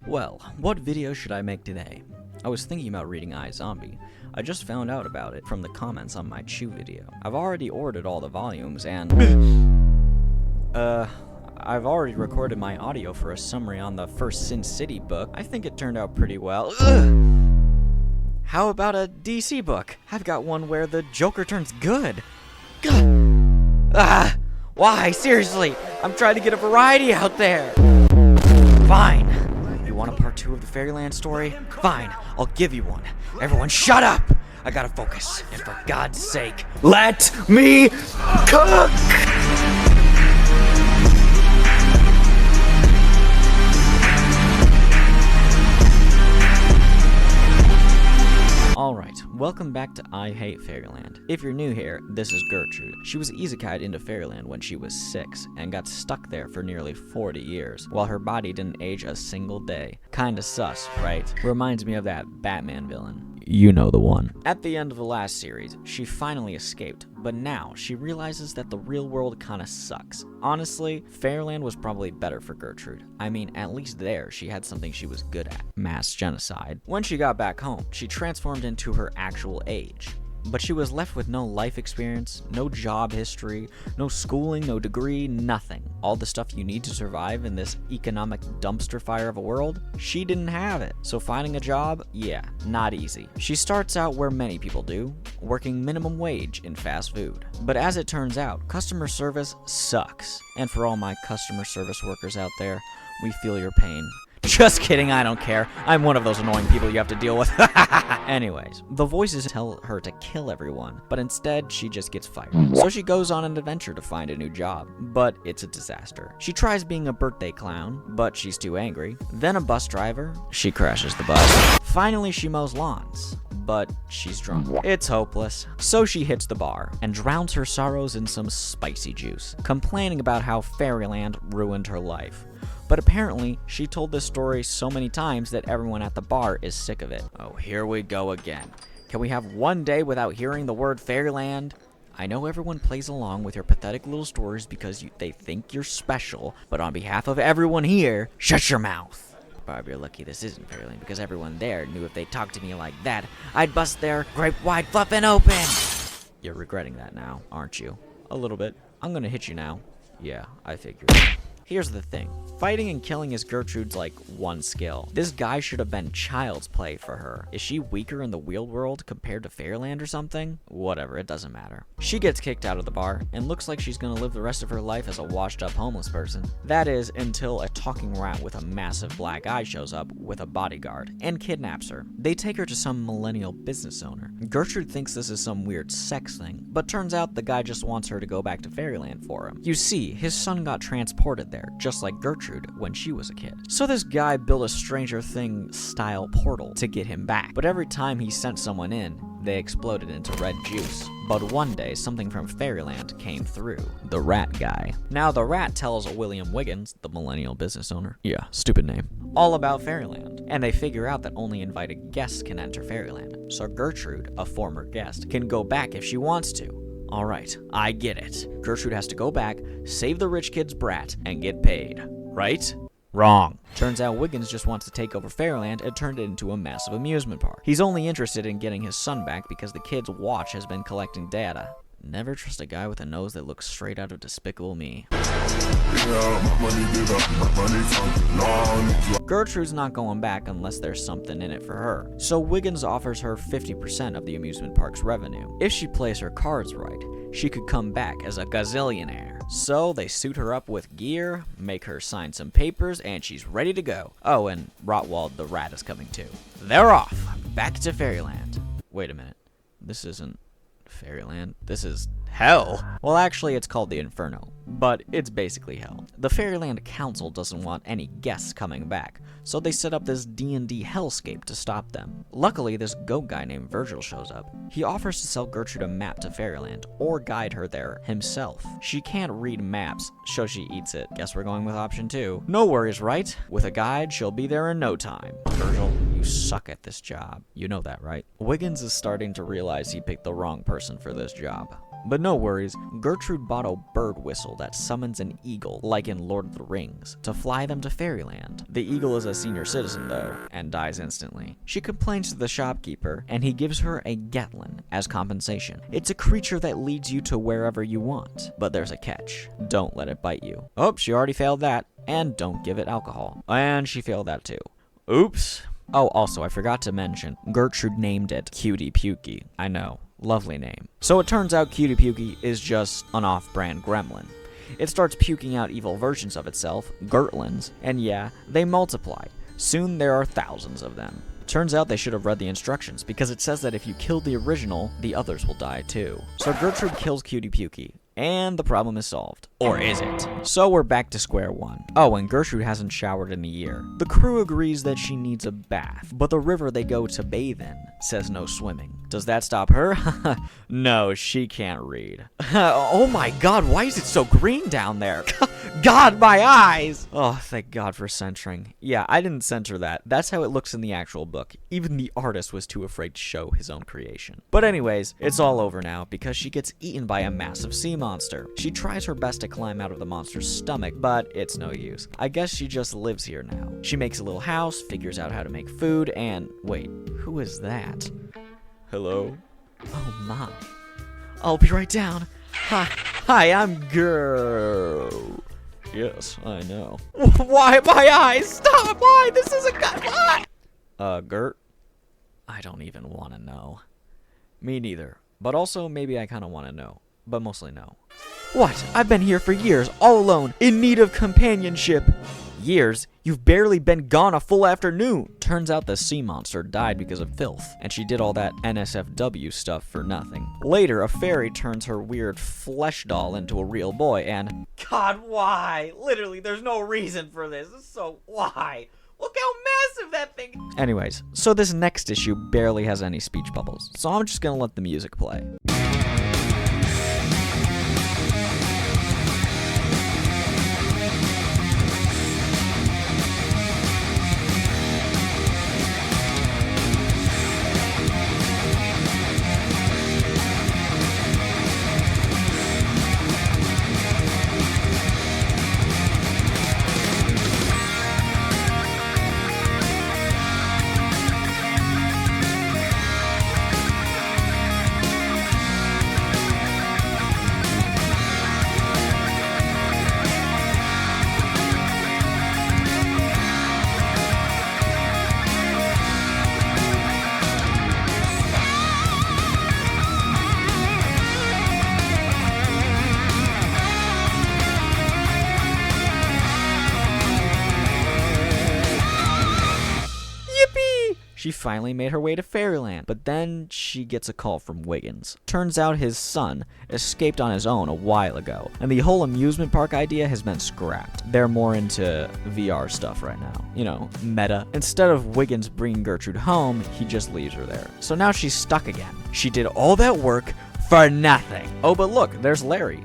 Well, what video should I make today? I was thinking about reading iZombie. I just found out about it from the comments on my Chew video. I've already ordered all the volumes and... I've already recorded my audio for a summary on the first Sin City book. I think it turned out pretty well. How about a DC book? I've got one where the Joker turns good. Why? Seriously, I'm trying to get a variety out there. Fine. You want a part 2 of the Fairyland story? Fine, I'll give you one. Everyone shut up! I gotta focus, and for God's sake, let me cook! Alright, welcome back to I Hate Fairyland. If you're new here, this is Gertrude. She was isekai'd into Fairyland when she was 6, and got stuck there for nearly 40 years, while her body didn't age a single day. Kinda sus, right? Reminds me of that Batman villain. You know the one. At the end of the last series, she finally escaped, but now she realizes that the real world kinda sucks. Honestly, Fairyland was probably better for Gertrude. I mean, at least there, she had something she was good at. Mass genocide. When she got back home, she transformed into her actual age. But she was left with no life experience, no job history, no schooling, no degree, nothing. All the stuff you need to survive in this economic dumpster fire of a world, she didn't have it. So finding a job, yeah, not easy. She starts out where many people do, working minimum wage in fast food. But as it turns out, customer service sucks. And for all my customer service workers out there, we feel your pain. Just kidding, I don't care. I'm one of those annoying people you have to deal with. Anyways, the voices tell her to kill everyone, but instead she just gets fired. So she goes on an adventure to find a new job, but it's a disaster. She tries being a birthday clown, but she's too angry. Then a bus driver. She crashes the bus. Finally, she mows lawns, but she's drunk. It's hopeless. So she hits the bar and drowns her sorrows in some spicy juice, complaining about how Fairyland ruined her life. But apparently, she told this story so many times that everyone at the bar is sick of it. Oh, here we go again. Can we have one day without hearing the word Fairyland? I know everyone plays along with your pathetic little stories because they think you're special, but on behalf of everyone here, shut your mouth. Barb, you're lucky this isn't Fairyland because everyone there knew if they talked to me like that, I'd bust their grape wide fluffin' open. You're regretting that now, aren't you? A little bit. I'm gonna hit you now. Yeah, I figured. Here's the thing. Fighting and killing is Gertrude's, one skill. This guy should have been child's play for her. Is she weaker in the real world compared to Fairyland or something? Whatever, it doesn't matter. She gets kicked out of the bar, and looks like she's gonna live the rest of her life as a washed-up homeless person. That is, until a talking rat with a massive black eye shows up with a bodyguard, and kidnaps her. They take her to some millennial business owner. Gertrude thinks this is some weird sex thing, but turns out the guy just wants her to go back to Fairyland for him. You see, his son got transported there, just like Gertrude when she was a kid. So this guy built a Stranger Things style portal to get him back. But every time he sent someone in, they exploded into red juice. But one day, something from Fairyland came through. The rat guy. Now the rat tells William Wiggins, the millennial business owner, yeah, stupid name, all about Fairyland. And they figure out that only invited guests can enter Fairyland. So Gertrude, a former guest, can go back if she wants to. Alright, I get it. Gertrude has to go back, save the rich kid's brat, and get paid. Right? Wrong. Turns out Wiggins just wants to take over Fairyland and turn it into a massive amusement park. He's only interested in getting his son back because the kid's watch has been collecting data. Never trust a guy with a nose that looks straight out of Despicable Me. Gertrude's not going back unless there's something in it for her. So Wiggins offers her 50% of the amusement park's revenue. If she plays her cards right, she could come back as a gazillionaire. So they suit her up with gear, make her sign some papers, and she's ready to go. Oh, and Rotwald the rat is coming too. They're off, back to Fairyland. Wait a minute, this isn't Fairyland, this is hell. Well, actually, it's called the Inferno, but it's basically hell. The Fairyland Council doesn't want any guests coming back, so they set up this D&D hellscape to stop them. Luckily, this goat guy named Virgil shows up. He offers to sell Gertrude a map to Fairyland, or guide her there himself. She can't read maps, so she eats it. Guess we're going with option 2. No worries, right? With a guide, she'll be there in no time. Virgil, you suck at this job. You know that, right? Wiggins is starting to realize he picked the wrong person for this job. But no worries, Gertrude bought a bird whistle that summons an eagle, like in Lord of the Rings, to fly them to Fairyland. The eagle is a senior citizen, though, and dies instantly. She complains to the shopkeeper, and he gives her a Gatlin as compensation. It's a creature that leads you to wherever you want, but there's a catch. Don't let it bite you. Oh, she already failed that. And don't give it alcohol. And she failed that too. Oops. Oh, also, I forgot to mention, Gertrude named it Cutie Pukey. I know. Lovely name. So it turns out Cutie Pukey is just an off-brand gremlin. It starts puking out evil versions of itself, Gertlins, and yeah, they multiply. Soon there are thousands of them. Turns out they should have read the instructions, because it says that if you kill the original, the others will die too. So Gertrude kills Cutie Pukey, and the problem is solved. Or is it? So we're back to square one. Oh, and Gertrude hasn't showered in a year. The crew agrees that she needs a bath, but the river they go to bathe in says no swimming. Does that stop her? No, she can't read. Oh my god, why is it so green down there? God, my eyes! Oh, thank God for censoring. Yeah, I didn't censor that. That's how it looks in the actual book. Even the artist was too afraid to show his own creation. But anyways, it's all over now because she gets eaten by a massive sea monster. She tries her best to climb out of the monster's stomach, but it's no use. I guess she just lives here now. She makes a little house, figures out how to make food, and wait, who is that? Hello? Oh my. I'll be right down. Hi, I'm Girl. Yes, I know. Why my eyes? Stop! Why? This isn't good. Why? Gert? I don't even want to know. Me neither. But also, maybe I kind of want to know. But mostly no. What? I've been here for years, all alone, in need of companionship. Years? You've barely been gone a full afternoon. Turns out the sea monster died because of filth, and she did all that NSFW stuff for nothing. Later, a fairy turns her weird flesh doll into a real boy, and God, why? Literally, there's no reason for this. So why? Look how massive that thing. Anyways, so this next issue barely has any speech bubbles, so I'm just gonna let the music play. She finally made her way to Fairyland, but then she gets a call from Wiggins. Turns out his son escaped on his own a while ago, and the whole amusement park idea has been scrapped. They're more into VR stuff right now. You know, meta. Instead of Wiggins bringing Gertrude home, he just leaves her there. So now she's stuck again. She did all that work for nothing. Oh, but look, there's Larry.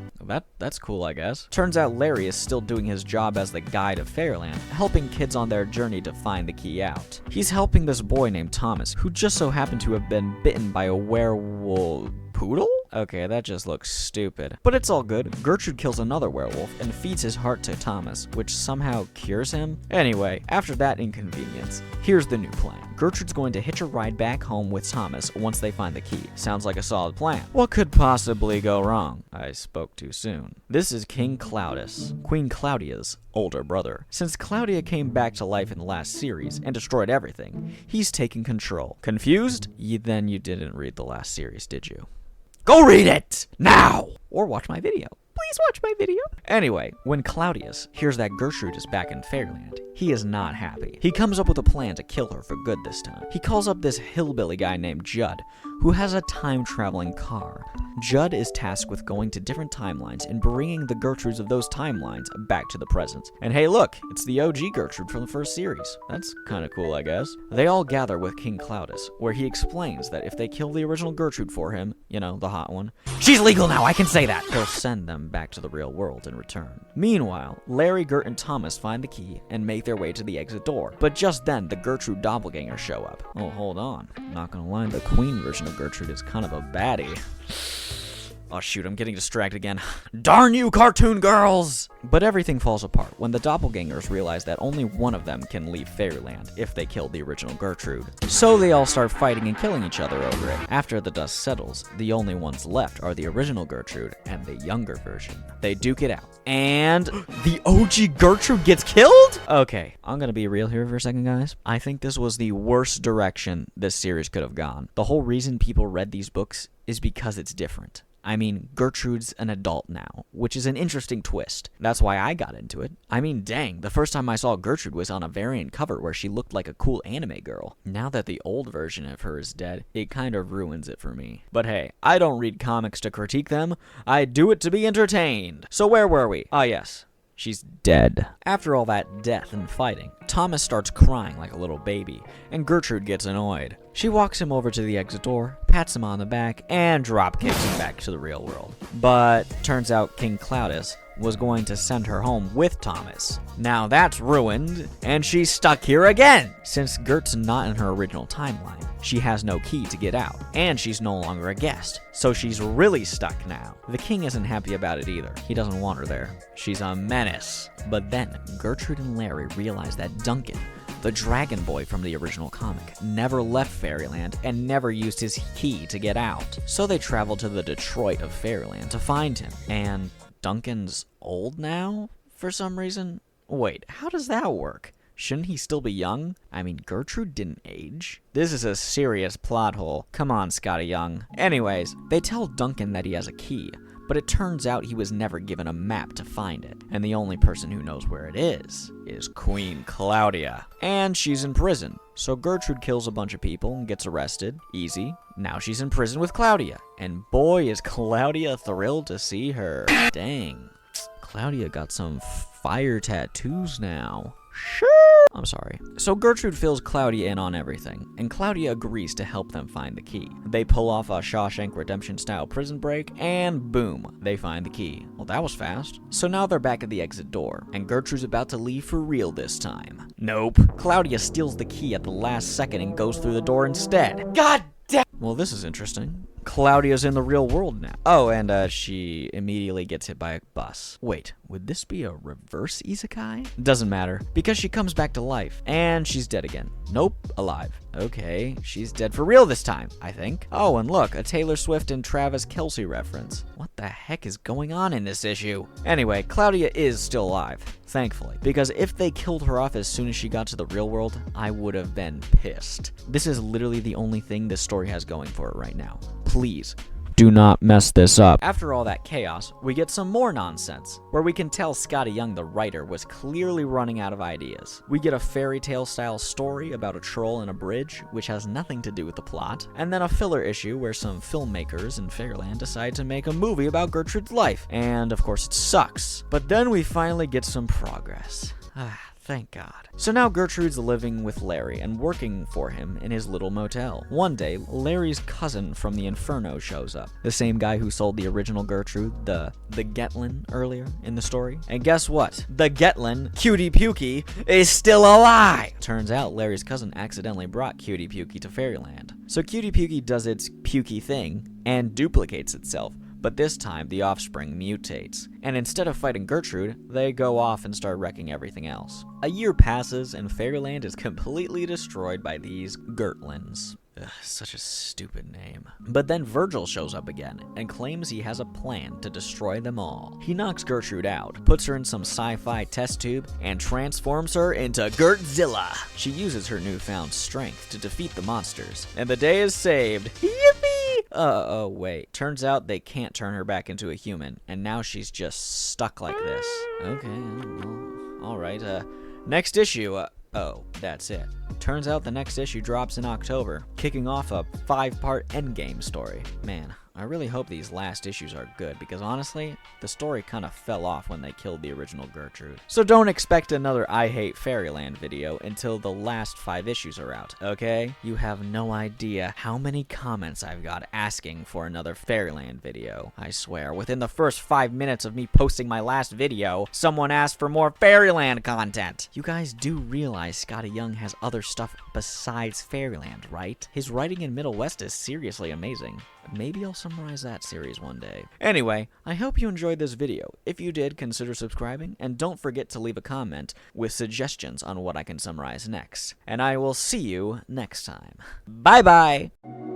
That's cool, I guess. Turns out Larry is still doing his job as the guide of Fairyland, helping kids on their journey to find the key out. He's helping this boy named Thomas, who just so happened to have been bitten by a werewolf poodle? Okay, that just looks stupid. But it's all good. Gertrude kills another werewolf and feeds his heart to Thomas, which somehow cures him. Anyway, after that inconvenience, here's the new plan. Gertrude's going to hitch a ride back home with Thomas once they find the key. Sounds like a solid plan. What could possibly go wrong? I spoke too soon. This is King Claudius, Queen Claudia's older brother. Since Claudia came back to life in the last series and destroyed everything, he's taken control. Confused? Then you didn't read the last series, did you? Go read it! Now! Or watch my video. Please watch my video. Anyway, when Claudius hears that Gertrude is back in Fairyland, he is not happy. He comes up with a plan to kill her for good this time. He calls up this hillbilly guy named Judd, who has a time-traveling car. Judd is tasked with going to different timelines and bringing the Gertrudes of those timelines back to the present. And hey look, it's the OG Gertrude from the first series. That's kinda cool, I guess. They all gather with King Claudius, where he explains that if they kill the original Gertrude for him, you know, the hot one, she's legal now, I can say that! He'll send them back to the real world in return. Meanwhile, Larry, Gert, and Thomas find the key and make their way to the exit door. But just then, the Gertrude doppelgangers show up. Oh, hold on. Not gonna lie, the queen version of Gertrude is kind of a baddie. Oh shoot, I'm getting distracted again. Darn you, cartoon girls! But everything falls apart when the doppelgangers realize that only one of them can leave Fairyland if they kill the original Gertrude. So they all start fighting and killing each other over it. After the dust settles, the only ones left are the original Gertrude and the younger version. They duke it out. And the OG Gertrude gets killed? Okay, I'm gonna be real here for a second, guys. I think this was the worst direction this series could have gone. The whole reason people read these books is because it's different. I mean, Gertrude's an adult now, which is an interesting twist. That's why I got into it. I mean, dang, the first time I saw Gertrude was on a variant cover where she looked like a cool anime girl. Now that the old version of her is dead, it kind of ruins it for me. But hey, I don't read comics to critique them. I do it to be entertained. So where were we? Ah, yes. She's dead. After all that death and fighting, Thomas starts crying like a little baby, and Gertrude gets annoyed. She walks him over to the exit door, pats him on the back, and drop kicks him back to the real world. But turns out King Claudius was going to send her home with Thomas. Now that's ruined, and she's stuck here again! Since Gert's not in her original timeline, she has no key to get out, and she's no longer a guest, so she's really stuck now. The king isn't happy about it either. He doesn't want her there. She's a menace. But then, Gertrude and Larry realize that Duncan, the dragon boy from the original comic, never left Fairyland and never used his key to get out. So they travel to the Detroit of Fairyland to find him, and Duncan's old now, for some reason? Wait, how does that work? Shouldn't he still be young? I mean, Gertrude didn't age. This is a serious plot hole. Come on, Scotty Young. Anyways, they tell Duncan that he has a key, but it turns out he was never given a map to find it, and the only person who knows where it is Queen Claudia. And she's in prison. So Gertrude kills a bunch of people and gets arrested. Easy. Now she's in prison with Claudia. And boy, is Claudia thrilled to see her. Dang. Claudia got some fire tattoos now. Sure. I'm sorry. So Gertrude fills Claudia in on everything, and Claudia agrees to help them find the key. They pull off a Shawshank Redemption style prison break, and boom, they find the key. Well, that was fast. So now they're back at the exit door, and Gertrude's about to leave for real this time. Nope. Claudia steals the key at the last second and goes through the door instead. God damn! Well, this is interesting. Claudia's in the real world now. Oh, and she immediately gets hit by a bus. Wait, would this be a reverse isekai? Doesn't matter, because she comes back to life, and she's dead again. Nope, alive. Okay, she's dead for real this time, I think. Oh, and look, a Taylor Swift and Travis Kelce reference. What the heck is going on in this issue? Anyway, Claudia is still alive, thankfully, because if they killed her off as soon as she got to the real world, I would have been pissed. This is literally the only thing this story has going for it right now. Please, do not mess this up. After all that chaos, we get some more nonsense, where we can tell Scotty Young, the writer, was clearly running out of ideas. We get a fairy tale style story about a troll in a bridge, which has nothing to do with the plot, and then a filler issue where some filmmakers in Fairyland decide to make a movie about Gertrude's life, and of course it sucks. But then we finally get some progress. Thank God. So now Gertrude's living with Larry and working for him in his little motel. One day, Larry's cousin from the Inferno shows up. The same guy who sold the original Gertrude, the Getlin, earlier in the story. And guess what? The Getlin, Cutie Pukey, is still alive! Turns out Larry's cousin accidentally brought Cutie Pukey to Fairyland. So Cutie Pukey does its pukey thing and duplicates itself. But this time, the offspring mutates, and instead of fighting Gertrude, they go off and start wrecking everything else. A year passes, and Fairyland is completely destroyed by these Gertlins. Ugh, such a stupid name. But then Virgil shows up again, and claims he has a plan to destroy them all. He knocks Gertrude out, puts her in some sci-fi test tube, and transforms her into Gertzilla. She uses her newfound strength to defeat the monsters, and the day is saved. Yippee! Oh, wait. Turns out they can't turn her back into a human, and now she's just stuck like this. Okay, well, alright, next issue, oh, that's it. Turns out the next issue drops in October, kicking off a 5-part endgame story. Man, I really hope these last issues are good, because honestly, the story kind of fell off when they killed the original Gertrude. So don't expect another I Hate Fairyland video until the last 5 issues are out, okay? You have no idea how many comments I've got asking for another Fairyland video. I swear, within the first 5 minutes of me posting my last video, someone asked for more Fairyland content. You guys do realize Scotty Young has other stuff besides Fairyland, right? His writing in Middle West is seriously amazing. Maybe I'll summarize that series one day. Anyway, I hope you enjoyed this video. If you did, consider subscribing, and don't forget to leave a comment with suggestions on what I can summarize next. And I will see you next time. Bye-bye!